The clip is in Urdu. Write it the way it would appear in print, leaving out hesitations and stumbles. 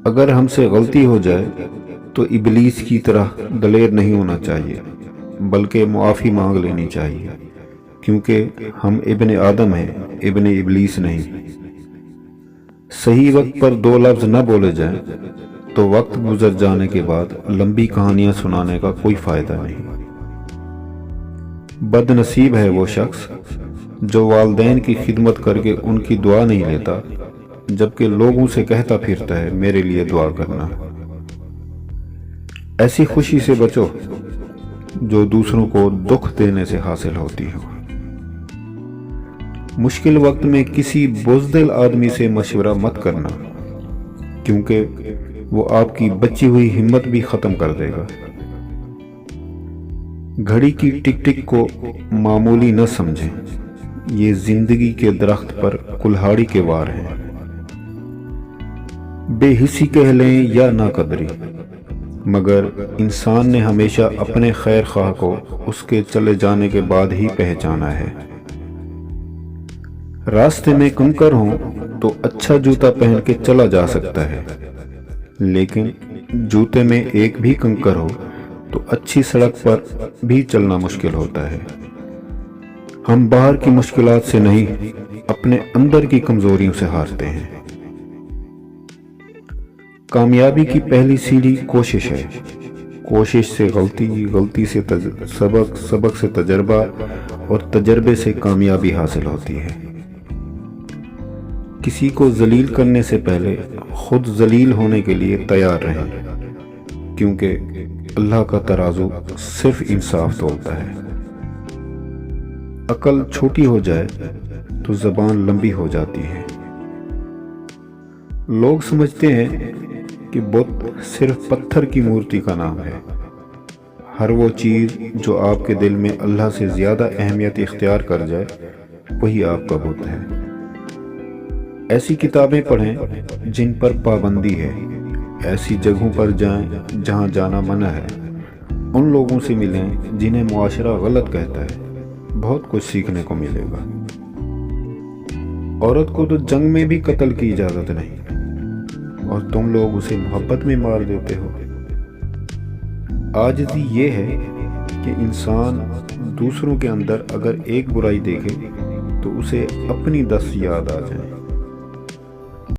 اگر ہم سے غلطی ہو جائے تو ابلیس کی طرح دلیر نہیں ہونا چاہیے، بلکہ معافی مانگ لینی چاہیے، کیونکہ ہم ابن آدم ہیں، ابن ابلیس نہیں۔ صحیح وقت پر دو لفظ نہ بولے جائیں تو وقت گزر جانے کے بعد لمبی کہانیاں سنانے کا کوئی فائدہ نہیں۔ بد نصیب ہے وہ شخص جو والدین کی خدمت کر کے ان کی دعا نہیں لیتا، جبکہ لوگوں سے کہتا پھرتا ہے میرے لیے دعا کرنا۔ ایسی خوشی سے بچو جو دوسروں کو دکھ دینے سے حاصل ہوتی ہو۔ مشکل وقت میں کسی بزدل آدمی سے مشورہ مت کرنا، کیونکہ وہ آپ کی بچی ہوئی ہمت بھی ختم کر دے گا۔ گھڑی کی ٹک ٹک کو معمولی نہ سمجھیں، یہ زندگی کے درخت پر کلہاڑی کے وار ہیں۔ بے حسی کہہ لیں یا ناقدری، مگر انسان نے ہمیشہ اپنے خیر خواہ کو اس کے چلے جانے کے بعد ہی پہچانا ہے۔ راستے میں کنکر ہوں تو اچھا جوتا پہن کے چلا جا سکتا ہے، لیکن جوتے میں ایک بھی کنکر ہو تو اچھی سڑک پر بھی چلنا مشکل ہوتا ہے۔ ہم باہر کی مشکلات سے نہیں، اپنے اندر کی کمزوریوں سے ہارتے ہیں۔ کامیابی کی پہلی سیڑھی کوشش ہے، کوشش سے غلطی، غلطی سے سبق، سبق سے تجربہ اور تجربے سے کامیابی حاصل ہوتی ہے۔ کسی کو ذلیل کرنے سے پہلے خود ذلیل ہونے کے لیے تیار رہیں، کیونکہ اللہ کا ترازو صرف انصاف تولتا ہے۔ عقل چھوٹی ہو جائے تو زبان لمبی ہو جاتی ہے۔ لوگ سمجھتے ہیں کہ بت صرف پتھر کی مورتی کا نام ہے۔ ہر وہ چیز جو آپ کے دل میں اللہ سے زیادہ اہمیت اختیار کر جائے، وہی آپ کا بت ہے۔ ایسی کتابیں پڑھیں جن پر پابندی ہے، ایسی جگہوں پر جائیں جہاں جانا منع ہے، ان لوگوں سے ملیں جنہیں معاشرہ غلط کہتا ہے، بہت کچھ سیکھنے کو ملے گا۔ عورت کو تو جنگ میں بھی قتل کی اجازت نہیں، اور تم لوگ اسے محبت میں مار دیتے ہو۔ عاجزی یہ ہے کہ انسان دوسروں کے اندر اگر ایک برائی دیکھے تو اسے اپنی 10 یاد آ جائیں۔